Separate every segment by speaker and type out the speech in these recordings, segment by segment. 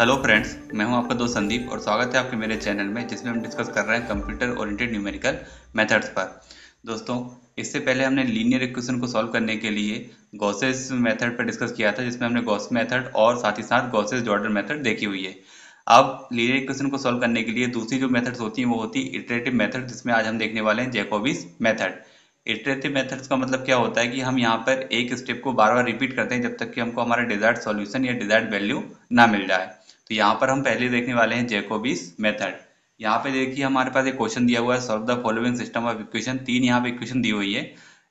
Speaker 1: Hello friends, मैं हूं आपका दोस्त संदीप और स्वागत है आपके मेरे चैनल में जिसमें हम डिस्कस कर रहे हैं कंप्यूटर ओरिएंटेड न्यूमेरिकल मेथड्स पर। दोस्तों, इससे पहले हमने लीनियर इक्वेशन को सॉल्व करने के लिए गॉसेस मेथड पर डिस्कस किया था, जिसमें हमने गॉस मेथड और साथ ही साथ गॉसेस जॉर्डन मेथड देखी हुई है। अब लीनियर इक्वेशन को सॉल्व करने के लिए दूसरी जो मेथड्स होती हैं वो होती है इटरेटिव मेथड, जिसमें आज हम देखने वाले हैं जैकोबीज मेथड। इटरेटिव मेथड्स का मतलब क्या होता है कि हम यहाँ पर एक स्टेप को बार बार रिपीट करते हैं जब तक कि हमको हमारा डिजायर्ड सॉल्यूशन या डिजायर्ड वैल्यू ना मिल जाए। तो यहाँ पर हम पहले देखने वाले हैं जैकोबीज मेथड। यहाँ पे देखिए हमारे पास एक क्वेश्चन दिया हुआ है, solve the following system of equation. तीन यहाँ पे इक्वेशन दी हुई है।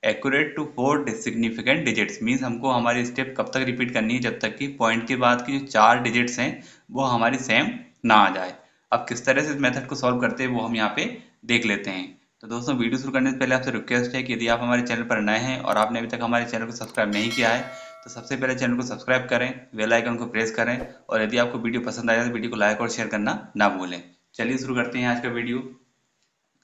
Speaker 1: Accurate to 4 significant digits means हमको हमारी स्टेप कब तक रिपीट करनी है, जब तक कि पॉइंट के बाद की जो 4 डिजिट्स हैं वो हमारी सेम ना आ जाए। अब किस तरह से इस मेथड को सॉल्व करते हैं वो हम यहाँ पे देख लेते हैं। तो दोस्तों, वीडियो शुरू करने से पहले आपसे रिक्वेस्ट है कि यदि आप हमारे चैनल पर नए हैं और आपने अभी तक हमारे चैनल को सब्सक्राइब नहीं किया है तो सबसे पहले चैनल को सब्सक्राइब करें, बेल आइकन को प्रेस करें और यदि आपको वीडियो पसंद आए तो वीडियो को लाइक और शेयर करना ना भूलें। चलिए शुरू करते हैं आज का वीडियो।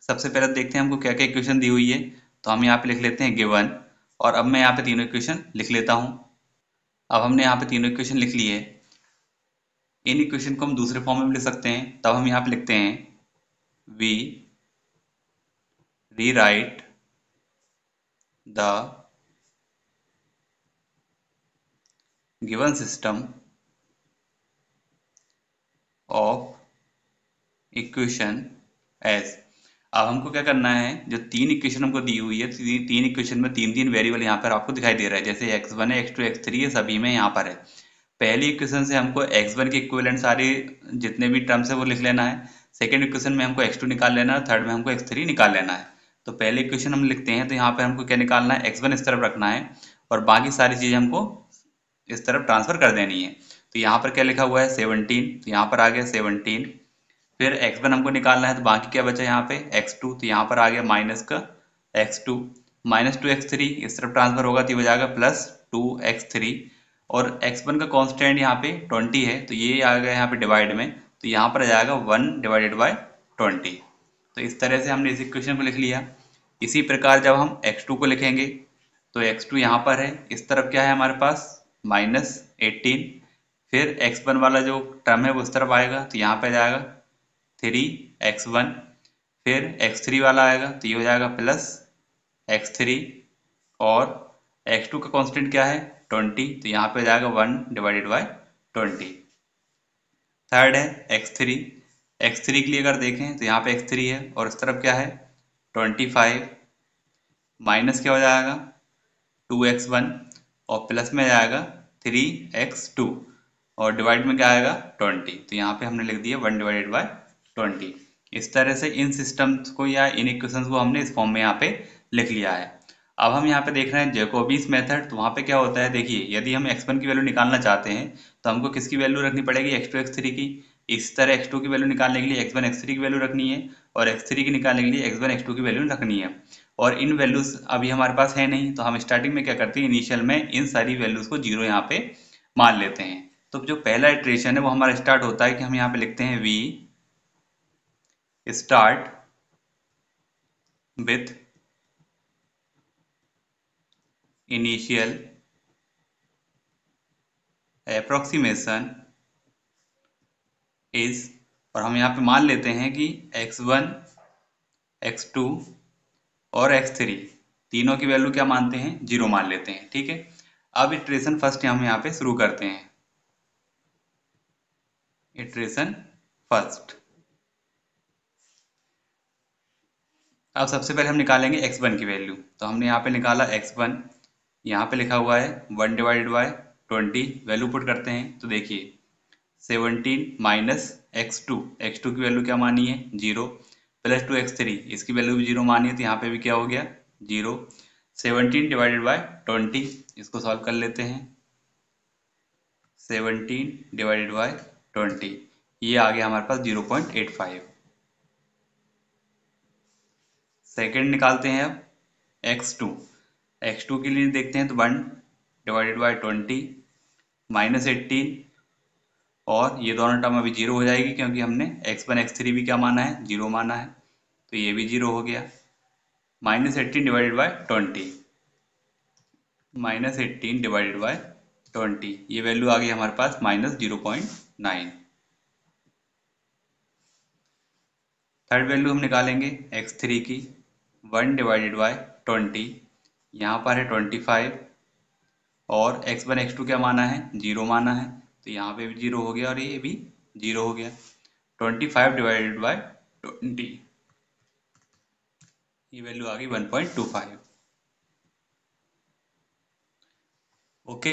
Speaker 1: सबसे पहले देखते हैं हमको क्या क्या इक्वेशन दी हुई है। तो हम यहाँ पे लिख लेते हैं गिवन, और अब मैं यहाँ पे तीनों इक्वेशन लिख लेता हूँ। अब हमने यहाँ पे तीनों इक्वेशन लिख ली है। इन इक्वेशन को हम दूसरे फॉर्म में भी लिख सकते हैं। तब हम यहाँ पे लिखते हैं we rewrite the given system of equation as. अब हमको क्या करना है, जो तीन इक्वेशन हमको दी हुई है, तीन इक्वेशन में तीन तीन वेरिएबल यहाँ पर आपको दिखाई दे रहा है, जैसे x1 है, x2, x3 है, सभी में यहाँ पर है। पहली इक्वेशन से हमको x1 के इक्विवेलेंट सारे जितने भी टर्म्स है वो लिख लेना है। सेकेंड इक्वेशन में हमको x2 निकाल लेना है, थर्ड में हमको x3 निकाल लेना है। तो पहले इक्वेशन हम लिखते हैं, तो यहाँ पर हमको क्या निकालना है, x1 इस तरफ रखना है और बाकी सारी चीजें हमको इस तरफ ट्रांसफर कर देनी है। तो यहाँ पर क्या लिखा हुआ है 17, तो यहाँ पर आ गया 17। फिर x1 हमको निकालना है, तो बाकी क्या बचा यहाँ पे x2, तो यहाँ पर आ गया माइनस का x2, माइनस 2x3 इस तरफ ट्रांसफर होगा तो ये हो जाएगा प्लस 2x3। और x1 का कांस्टेंट यहाँ पे 20 है, तो ये आ गया यहाँ पे डिवाइड में, तो यहाँ पर आ जाएगा 1 डिवाइडेड बाय 20। तो इस तरह से हमने इस इक्वेशन को लिख लिया। इसी प्रकार जब हम x2 को लिखेंगे तो x2 यहाँ पर है, इस तरफ क्या है हमारे पास माइनस 18। फिर x1 वाला जो टर्म है वो उस तरफ आएगा, तो यहाँ पे जाएगा 3x1। फिर x3 वाला आएगा तो ये हो जाएगा प्लस x3। और x2 का कांस्टेंट क्या है 20, तो यहाँ पे जाएगा 1 डिवाइडेड बाय 20। थर्ड है x3। x3 के लिए अगर देखें तो यहाँ पे x3 है और इस तरफ क्या है 25, माइनस क्या हो जाएगा 2x1 और प्लस में जाएगा 3x2 और डिवाइड में क्या आएगा 20। तो यहाँ पे हमने लिख दिया 1 डिवाइडेड बाय 20। इस तरह से इन सिस्टम्स को या इन इक्वेशंस को हमने इस फॉर्म में यहाँ पे लिख लिया है। अब हम यहाँ पे देख रहे हैं जैकोबीज मेथड। तो वहाँ पे क्या होता है, देखिए यदि हम x1 की वैल्यू निकालना चाहते हैं तो हमको किसकी वैल्यू रखनी पड़ेगी, x2 x3 की। इस तरह x2 की वैल्यू निकालने के लिए x1 x3 की वैल्यू रखनी है और x3 की निकालने के लिए x1 x2 की वैल्यू रखनी है। और इन वैल्यूज अभी हमारे पास है नहीं, तो हम स्टार्टिंग में क्या करते हैं, इनिशियल में इन सारी वैल्यूज को जीरो यहाँ पे मान लेते हैं। तो जो पहला इटरेशन है वो हमारा स्टार्ट होता है कि हम यहाँ पे लिखते हैं we start with initial approximation is, और हम यहाँ पे मान लेते हैं कि x1 x2 और x3 तीनों की वैल्यू क्या मानते हैं, जीरो मान लेते हैं। ठीक है, अब इटरेशन फर्स्ट हम यहाँ पे शुरू करते हैं। Iteration first. अब सबसे पहले हम निकालेंगे x1 की वैल्यू। तो हमने यहाँ पे निकाला x1, यहाँ पे लिखा हुआ है 1 डिवाइडेड बाय 20। वैल्यू पुट करते हैं तो देखिए 17 माइनस x2 की वैल्यू क्या मानी है 0, प्लस 2x3 इसकी वैल्यू भी 0 मानी है, तो यहाँ पे भी क्या हो गया 0। 17 डिवाइडेड बाय 20, इसको सॉल्व कर लेते हैं। 17 डिवाइडेड बाय 20, ये आ गया हमारे पास 0.85। सेकेंड निकालते हैं अब x2 के लिए देखते हैं तो 1 डिवाइडेड बाय 20 माइनस 18, और ये दोनों टर्म अभी जीरो हो जाएगी क्योंकि हमने x1 x3 भी क्या माना है, जीरो माना है, तो ये भी जीरो हो गया। Minus 18 divided by 20, minus 18 divided by 20, ये वैल्यू आ गई हमारे पास माइनस 0.9। थर्ड वैल्यू हम निकालेंगे x3 की 1 डिवाइडेड बाय 20, यहाँ पर है 25 और x1 x2 क्या माना है 0 माना है, तो यहाँ पे भी 0 हो गया और ये भी 0 हो गया। 25 डिवाइडेड बाय 20, ये वैल्यू आ गई 1.25। ओके,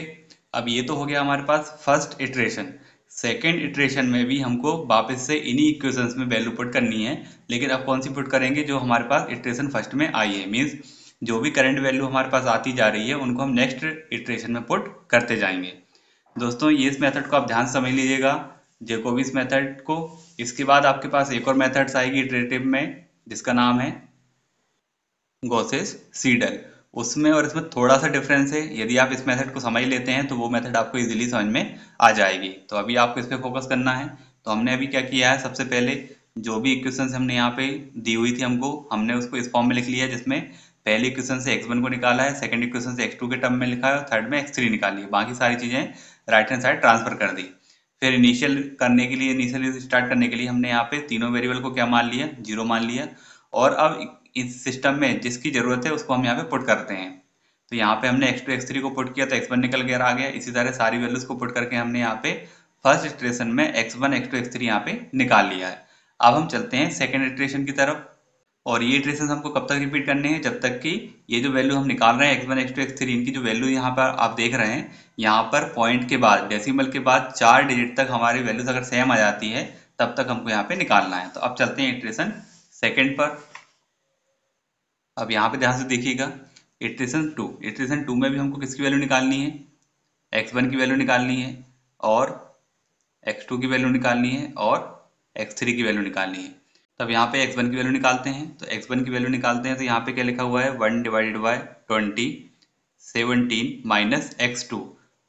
Speaker 1: अब ये तो हो गया हमारे पास फर्स्ट इटरेशन। सेकेंड इटरेशन में भी हमको वापस से इन्हीं इक्वेशंस में वैल्यू पुट करनी है, लेकिन अब कौन सी पुट करेंगे, जो हमारे पास इटरेशन फर्स्ट में आई है, मीन्स जो भी करंट वैल्यू हमारे पास आती जा रही है उनको हम नेक्स्ट इटरेशन में पुट करते जाएंगे। दोस्तों ये इस मेथड को आप ध्यान से समझ लीजिएगा, जैकोबिस मेथड को। इसके बाद आपके पास एक और मेथड्स आएगी इटरेटिव में, जिसका नाम है गॉसेस सीडल। उसमें और इसमें थोड़ा सा डिफरेंस है, यदि आप इस मेथड को समझ लेते हैं तो वो मेथड आपको इजीली समझ में आ जाएगी। तो अभी आपको इस पे फोकस करना है। तो हमने अभी क्या किया है, सबसे पहले जो भी इक्वेशंस हमने यहाँ पे दी हुई थी हमको, हमने उसको इस फॉर्म में लिख लिया, जिसमें पहली इक्वेशन से x1 को निकाला है, सेकंड इक्वेशन से x2 के टर्म में लिखा है और थर्ड में x3 निकाली है। बाकी सारी चीजें राइट हैंड साइड ट्रांसफर कर दी। फिर इनिशियल करने के लिए, इनिशियल स्टार्ट करने के लिए हमने यहाँ पे तीनों वेरिएबल को क्या मान लिया, 0 मान लिया। और अब इस सिस्टम में जिसकी जरूरत है उसको हम यहाँ पे पुट करते हैं। तो यहाँ पे हमने x2 x3 को पुट किया तो x1 निकल कर आ गया। इसी तरह सारी वैल्यूज को पुट करके हमने यहाँ पे फर्स्ट इटरेशन में x1 x2 x3 यहाँ पे निकाल लिया है। अब हम चलते हैं सेकेंड इटरेशन की तरफ, और ये इटरेशन हमको कब तक रिपीट करने हैं, जब तक कि ये जो वैल्यू हम निकाल रहे हैं x1 x2 x3, इनकी जो वैल्यू यहाँ पर आप देख रहे हैं, यहाँ पर पॉइंट के बाद, डेसिमल के बाद 4 डिजिट तक हमारी वैल्यूज अगर सेम आ जाती है तब तक हमको यहाँ पे निकालना है। तो अब चलते हैं इटरेशन सेकेंड पर। अब यहाँ पे ध्यान से देखिएगा, इटरेशन टू में भी हमको किसकी वैल्यू निकालनी है, x1 की वैल्यू निकालनी है और x2 की वैल्यू निकालनी है और x3 की वैल्यू निकालनी है। तब यहाँ पे x1 की वैल्यू निकालते हैं, तो x1 की वैल्यू निकालते हैं तो यहाँ पे क्या लिखा हुआ है 1 डिवाइडेड बाय 20 17 माइनस x2,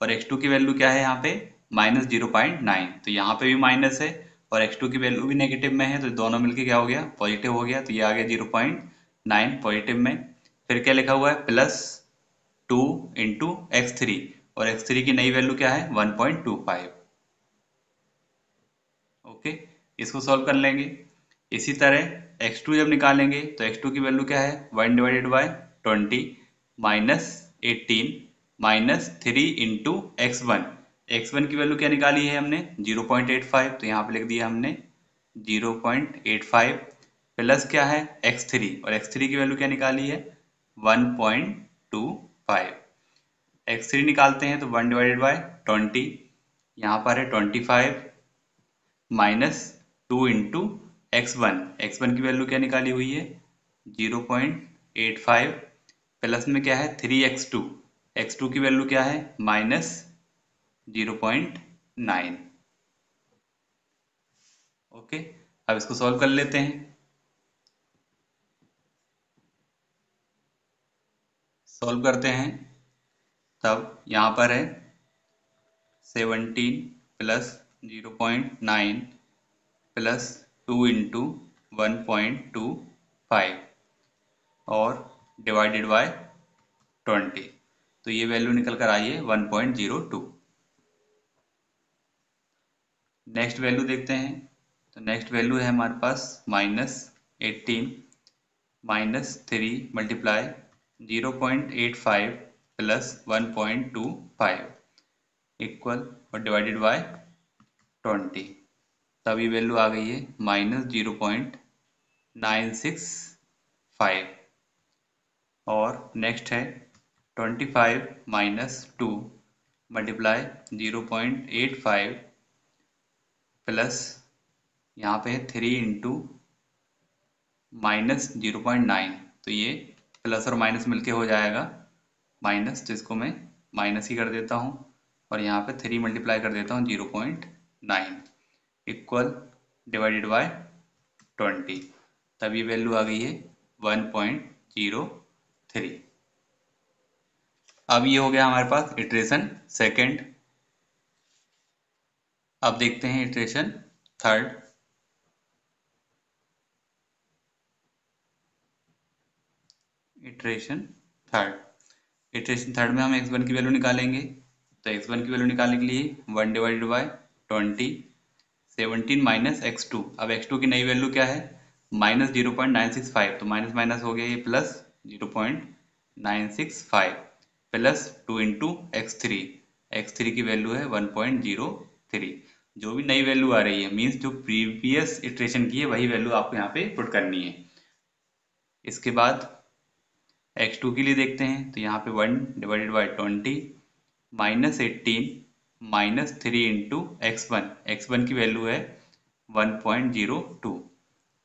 Speaker 1: और x2 की वैल्यू क्या है यहाँ पे माइनस 0.9, तो यहाँ पे भी माइनस है और x2 की वैल्यू भी नेगेटिव में है, तो दोनों मिलके क्या हो गया पॉजिटिव हो गया, तो ये आ गया 0.9 पॉजिटिव में। फिर क्या लिखा हुआ है प्लस 2 इंटू x3, और x3 की नई वैल्यू क्या है 1.25। ओके, इसको सॉल्व कर लेंगे। इसी तरह x2 जब निकालेंगे तो x2 की वैल्यू क्या है 1 divided by 20 minus 18 minus 3 into x1 की वैल्यू क्या निकाली है हमने 0.85, तो यहाँ पे लिख दिया हमने 0.85 प्लस क्या है x3, और x3 की वैल्यू क्या निकाली है 1.25। x3 निकालते हैं तो 1 डिवाइडेड बाय 20, यहाँ पर है 25 माइनस 2 इंटू x1 की वैल्यू क्या निकाली हुई है 0.85 प्लस में क्या है 3x2 की वैल्यू क्या है माइनस 0.9। ओके, अब इसको सॉल्व कर लेते हैं। सॉल्व करते हैं तब यहाँ पर है 17 प्लस 0.9 प्लस 2 इंटू 1.25 और डिवाइडेड बाय 20, तो ये वैल्यू निकल कर आई है 1.02। नेक्स्ट वैल्यू देखते हैं, तो नेक्स्ट वैल्यू है हमारे पास minus 18 minus 3 multiply 0.85 plus 1.25 equal और डिवाइडेड बाय 20, तब ये वैल्यू आ गई है माइनस 0.965। और नेक्स्ट है 25 माइनस 2 मल्टीप्लाई 0.85 प्लस यहाँ पे है 3 इंटू माइनस 0.9, तो ये प्लस और माइनस मिलके हो जाएगा माइनस, तो इसको मैं माइनस ही कर देता हूँ और यहाँ पे 3 मल्टीप्लाई कर देता हूँ 0.9 इक्वल डिवाइडेड बाय 20, तब ये वैल्यू आ गई है 1.03। अब ये हो गया हमारे पास इटरेशन सेकंड। अब देखते हैं इटरेशन थर्ड। इटरेशन थर्ड में हम x1 की वैल्यू निकालेंगे, तो x1 की वैल्यू निकालने के लिए 1 डिवाइडेड बाय 20 17 माइनस x2, अब x2 की नई वैल्यू क्या है -0.965, तो माइनस माइनस हो गया ये plus 0.965 plus 2 into x3, x3 की वैल्यू है 1.03। जो भी नई वैल्यू आ रही है मीन्स जो प्रीवियस इटरेशन की है वही वैल्यू आपको यहाँ पे पुट करनी है। इसके बाद x2 के लिए देखते हैं, तो यहाँ पे 1/20 -18 -3 इंटू x1, x1 की वैल्यू है 1.02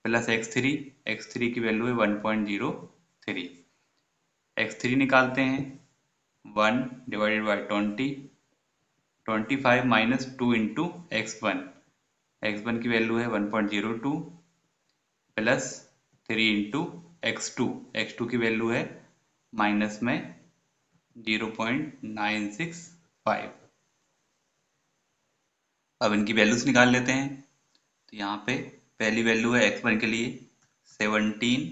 Speaker 1: प्लस x3 की वैल्यू है 1.03। x3 निकालते हैं, 1/20 25 माइनस 2 इंटू x1, x1 की वैल्यू है 1.02 प्लस 3 इंटू x2, x2 की वैल्यू है माइनस में 0.965। अब इनकी वैल्यूज निकाल लेते हैं, तो यहाँ पे पहली वैल्यू है x1 के लिए 17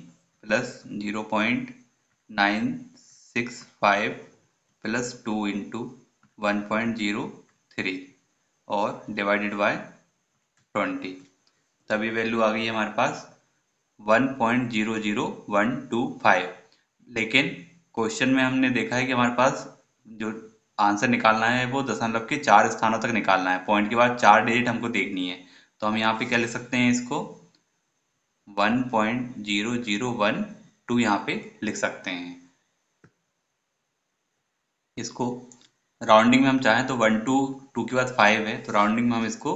Speaker 1: प्लस 0.965 प्लस 2 इंटू 1.03 और डिवाइडेड बाय 20, तभी वैल्यू आ गई है हमारे पास 1.00125। लेकिन क्वेश्चन में हमने देखा है कि हमारे पास जो आंसर निकालना है वो दशमलव के 4 स्थानों तक निकालना है, पॉइंट के बाद 4 डिजिट हमको देखनी है। तो हम यहाँ पे क्या लिख सकते हैं, इसको 1.0012 यहाँ पे लिख सकते हैं। इसको राउंडिंग में हम चाहें तो 1 2 2 के बाद 5 है, तो राउंडिंग में हम इसको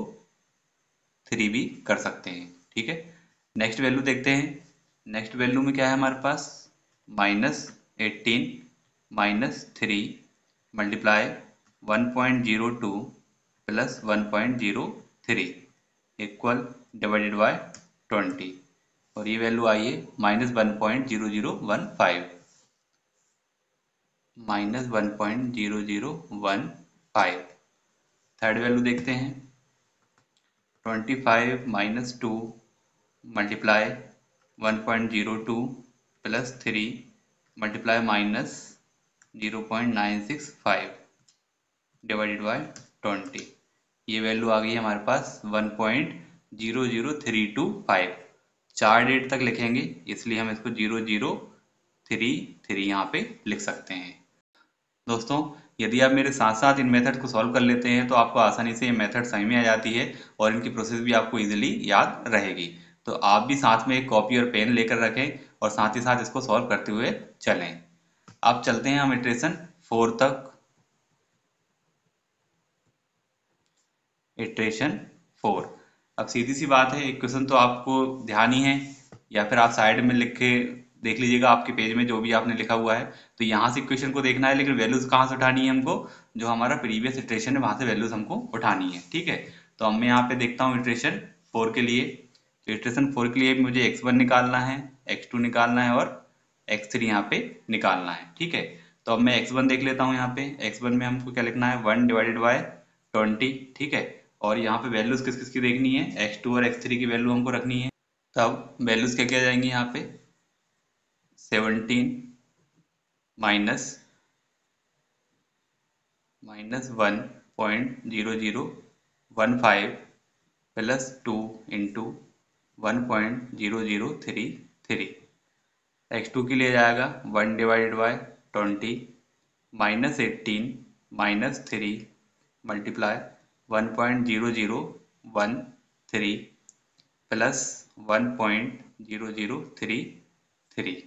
Speaker 1: 3 भी कर सकते हैं। ठीक है, नेक्स्ट वैल्यू देखते हैं। नेक्स्ट वैल्यू में क्या है हमारे पास, -18 -3 multiply 1.02 plus 1.03 equal divided by 20, और ये वैल्यू आई है -1.0015, -1.0015। थर्ड वैल्यू देखते हैं, 25 minus 2 multiply 1.02 plus 3 multiply minus 0.965 divided by 20, ये वैल्यू आ गई है हमारे पास 1.00325। 4 डिजिट तक लिखेंगे इसलिए हम इसको 0033 यहाँ पे लिख सकते हैं। दोस्तों, यदि आप मेरे साथ साथ इन मेथड को सॉल्व कर लेते हैं तो आपको आसानी से ये मेथड समझ में आ जाती है और इनकी प्रोसेस भी आपको इजीली याद रहेगी। तो आप भी साथ में एक कॉपी और पेन लेकर रखें और साथ ही साथ इसको सॉल्व करते हुए चलें। अब चलते हैं हम इटरेशन 4 तक। इटरेशन 4, अब सीधी सी बात है, इक्वेशन तो आपको ध्यान ही है, या फिर आप साइड में लिख के देख लीजिएगा आपके पेज में जो भी आपने लिखा हुआ है। तो यहाँ से इक्वेशन को देखना है, लेकिन वैल्यूज कहाँ से उठानी है हमको, जो हमारा प्रीवियस इटरेशन है वहां से वैल्यूज हमको उठानी है। ठीक है, तो अब मैं यहाँ पे देखता हूँ इटरेशन 4 के लिए। तो इटरेशन 4 के लिए मुझे x1 निकालना है, x2 निकालना है और x3 यहाँ पे निकालना है। ठीक है, तो अब मैं x1 देख लेता हूँ। यहाँ पे x1 में हमको क्या लिखना है, 1/20। ठीक है, और यहाँ पे वैल्यूज किस किस की देखनी है, x2 और x3 की वैल्यू हमको रखनी है। तब वैल्यूज क्या क्या जाएंगी यहाँ पे, 17 माइनस 1.0015 प्लस 2 इंटू 1.0033। x2 के लिए जाएगा 1/20 -18 -3 मल्टीप्लाई 1.0013 प्लस 1.0033।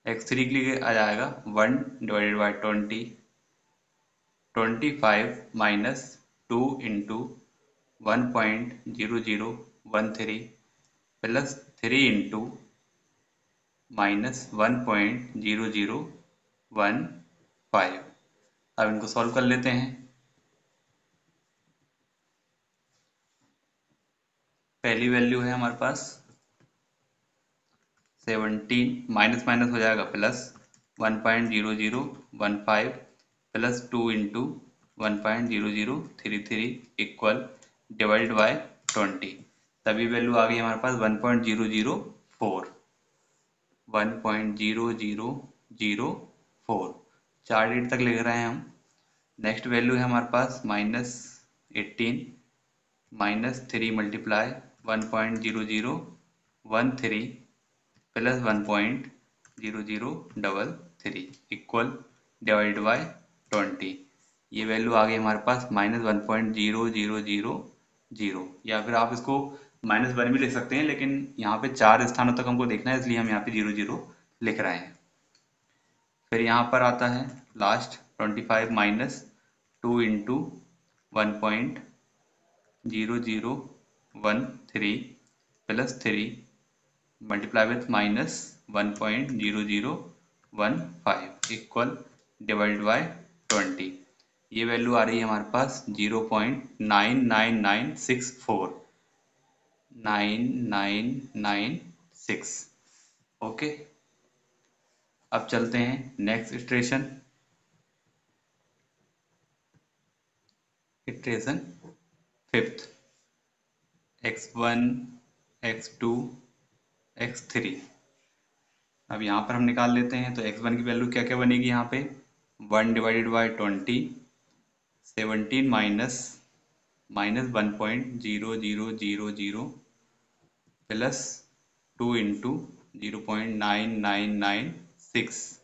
Speaker 1: x3 के लिए आ जाएगा 1/20 25 minus 2 into 1.0013 plus 3 into minus 1.0015। अब इनको सॉल्व कर लेते हैं। पहली वैल्यू है हमारे पास 17, माइनस माइनस हो जाएगा plus 1.0015 plus 2 into 1.0033 equal divided by 20, तभी वैल्यू आ गई हमारे पास 1.004। 1.0004, 4 डिजिट तक लिख रहे हैं हम। नेक्स्ट वैल्यू है हमारे पास -18 -3 multiply 1.0013 plus 1.0033 equal divide by 20। ये वैल्यू आ गई हमारे पास -1.0000, या फिर आप इसको -1 भी लिख सकते हैं, लेकिन यहाँ पे 4 स्थानों तक हमको देखना है, इसलिए हम यहाँ पे 00 लिख रहे हैं। फिर यहाँ पर आता है last 25 minus 2 into 1.0013 plus 3 multiply with -1.0015 equal divide by 20। ये वैल्यू आ रही है हमारे पास 0.99964, 9996। ओके, अब चलते हैं next iteration. Iteration fifth, x1 x2 x3। अब यहाँ पर हम निकाल लेते हैं, तो x1 की वैल्यू क्या क्या बनेगी यहाँ पे, 1 divided by 20, 17 minus 1.0000 plus 2 into 0.9996।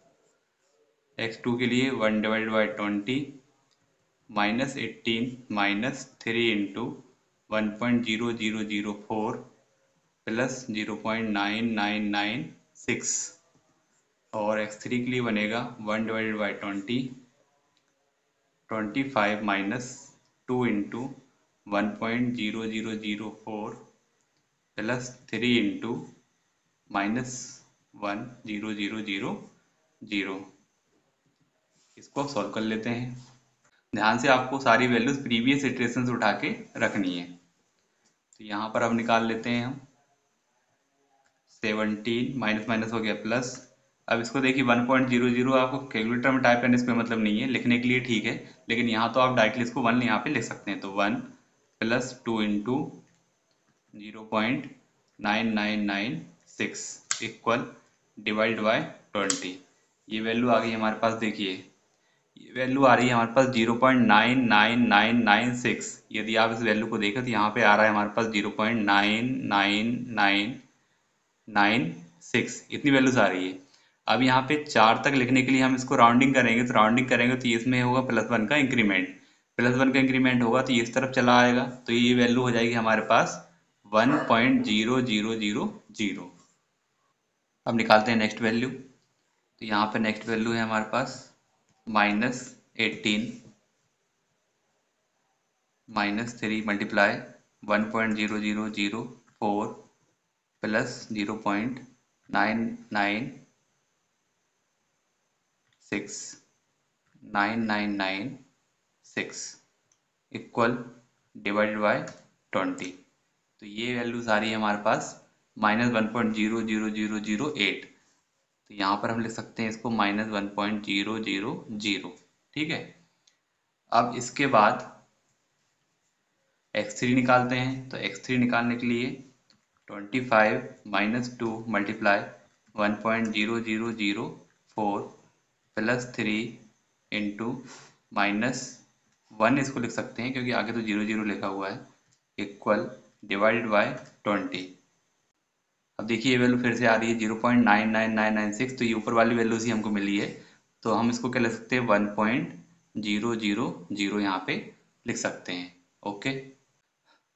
Speaker 1: x2 के लिए 1 divided by 20 -18 minus 3 into 1.0004 plus 0.9996। और x3 के लिए बनेगा 1 divided by 25 minus 2 into 1.0004 plus 3 into -1.0000। इसको सॉल्व कर लेते हैं। ध्यान से आपको सारी वैल्यूज प्रीवियस इटरेशन से उठा के रखनी है। तो यहाँ पर अब निकाल लेते हैं हम, 17 माइनस माइनस हो गया प्लस। अब इसको देखिए 1.00 आपको कैलकुलेटर में टाइप करने से कोई मतलब नहीं है, लिखने के लिए ठीक है, लेकिन यहाँ तो आप डायरेक्टली इसको 1 यहाँ पे लिख सकते हैं। तो 1 plus 2 into 0.9996 equal divide by 20। ये वैल्यू आ गई हमारे पास, देखिए ये वैल्यू आ रही है हमारे पास 0.99996। यदि आप इस वैल्यू को देखें तो यहाँ पे आ रहा है हमारे पास 0.99996, इतनी वैल्यूज आ रही है। अब यहाँ पे 4 तक लिखने के लिए हम इसको राउंडिंग करेंगे, तो राउंडिंग करेंगे तो इसमें होगा +1 का इंक्रीमेंट, +1 का इंक्रीमेंट होगा तो ये इस तरफ चला आएगा, तो ये वैल्यू हो जाएगी हमारे पास 1.0000। अब निकालते हैं नेक्स्ट वैल्यू। तो यहाँ पे नेक्स्ट वैल्यू है हमारे पास -18 -3 multiply 1.0004 plus 0.996 equal divided by 20। तो ये वैल्यूज आ रही है हमारे पास -1.00008। तो यहाँ पर हम लिख सकते हैं इसको -1.000। ठीक है, अब इसके बाद x3 निकालते हैं। तो x3 निकालने के लिए 25 माइनस 2 मल्टीप्लाई 1.0004 प्लस 3 इंटू -1, इसको लिख सकते हैं क्योंकि आगे तो 00 लिखा हुआ है, इक्वल डिवाइडेड बाय 20। अब देखिए ये वैल्यू फिर से आ रही है 0.99996, तो ये ऊपर वाली वैल्यू ही हमको मिली है, तो हम इसको क्या लिख सकते हैं 1.000 यहाँ पे लिख सकते हैं। ओके,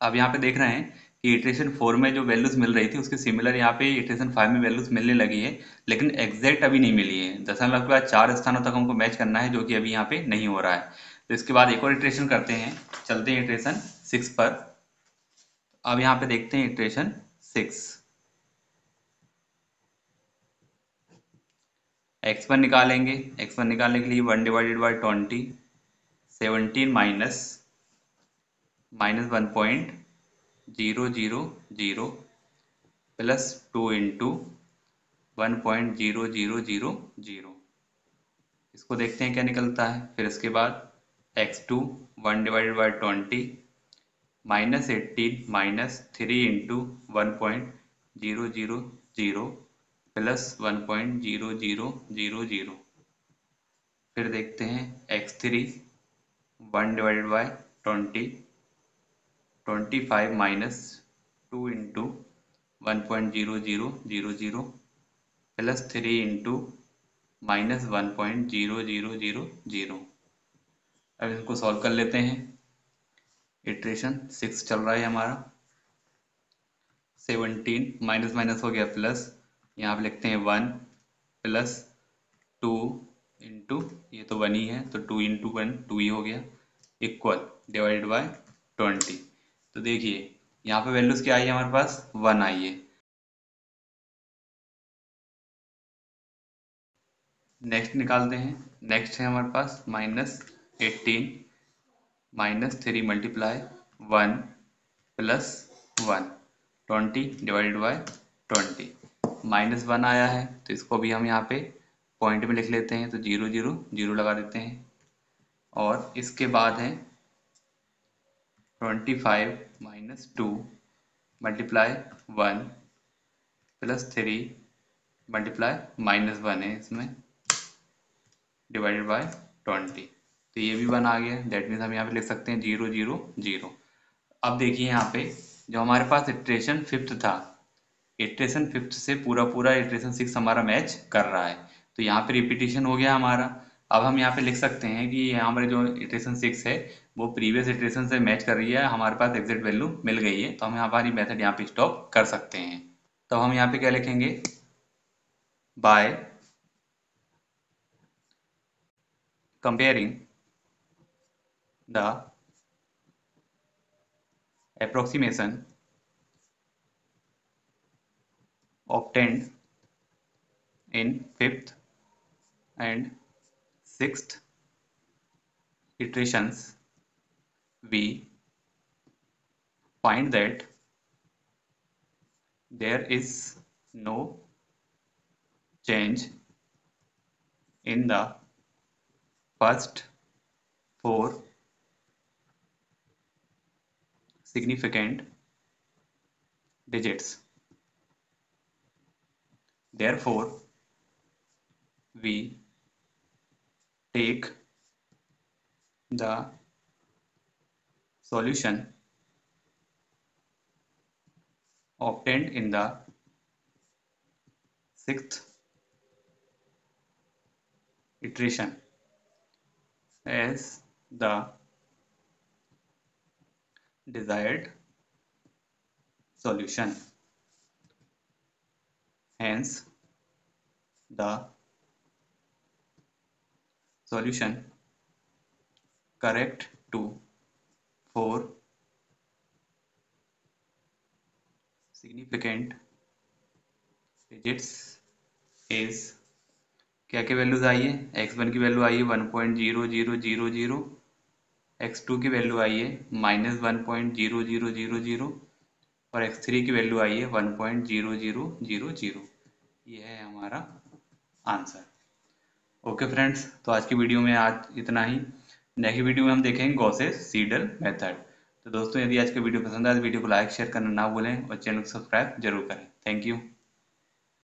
Speaker 1: अब यहाँ पे देख रहे हैं कि इटरेशन 4 में जो वैल्यूज मिल रही थी उसके सिमिलर यहाँ पे इटरेशन 5 में वैल्यूज मिलने लगी है, लेकिन एग्जैक्ट अभी नहीं मिली है। दशमलव के बाद 4 स्थानों तक हमको मैच करना है, जो कि अभी यहाँ पे नहीं हो रहा है। तो इसके बाद एक और इटरेशन करते हैं, चलते हैं इटरेशन 6 पर। अब यहाँ पे देखते हैं इटरेशन 6। x1 निकालेंगे, x1 निकालने के लिए 1 divided by 20, 17 minus 1.000 plus 2 into 1.0000। इसको देखते हैं क्या निकलता है। फिर इसके बाद x2 1 divided by 20 -18 minus 3 into 1.000 plus 1.0000। फिर देखते हैं x3 1 divided by 20 25 minus 2 into 1.0000 plus 3 into -1.0000। अब इसको सॉल्व कर लेते हैं। इटरेशन 6 चल रहा है हमारा। 17 माइनस माइनस हो गया प्लस, यहाँ पे लिखते हैं 1 प्लस 2 इंटू, ये तो 1 ही है तो 2 इंटू 1 2 ही हो गया, इक्वल डिवाइडेड बाय 20। तो देखिए यहाँ पे वैल्यूज क्या आई है हमारे पास, 1 आई है। नेक्स्ट निकालते हैं। नेक्स्ट है हमारे पास -18 -3 मल्टीप्लाई 1 प्लस 1 20 डिवाइडेड बाय 20। -1 आया है तो इसको भी हम यहाँ पे पॉइंट में लिख लेते हैं, तो 0 0 0 लगा देते हैं। और इसके बाद है 25 -2 मल्टीप्लाई 1 प्लस 3 मल्टीप्लाई -1 है इसमें, डिवाइडेड बाय 20। तो ये भी 1 आ गया, दैट मीन्स हम यहाँ पे लिख सकते हैं 0 0 0। अब देखिए यहाँ पे जो हमारे पास इटरेशन फिफ्थ था, इटरेशन फिफ्थ से पूरा पूरा इटरेशन 6 हमारा मैच कर रहा है, तो यहाँ पे रिपीटिशन हो गया हमारा। अब हम यहाँ पे लिख सकते हैं कि हमारे जो इटरेशन 6 है वो प्रीवियस इटरेशन से मैच कर रही है, हमारे पास एग्जैक्ट वैल्यू मिल गई है, तो हम हमारी मेथड यहाँ पे स्टॉप कर सकते हैं। तो हम यहाँ पे क्या लिखेंगे, by comparing the approximation obtained in fifth and sixth iterations, we find that there is no change in the first four significant digits. Therefore, we take the solution obtained in the sixth iteration as the desired solution. Hence, the solution correct to 4 significant digits is, क्या क्या values आई है, x1 की value आई है 1.0000, x2 की value आई है -1.0000 और x3 की value आई है 1.0000। ये है हमारा आंसर। ओके फ्रेंड्स, तो आज की वीडियो में आज इतना ही। नेक्स्ट वीडियो में हम देखेंगे गॉसेस सीडल मेथड। तो दोस्तों, यदि आज का वीडियो पसंद आए तो वीडियो को लाइक शेयर करना ना भूलें और चैनल को सब्सक्राइब जरूर करें। Thank you.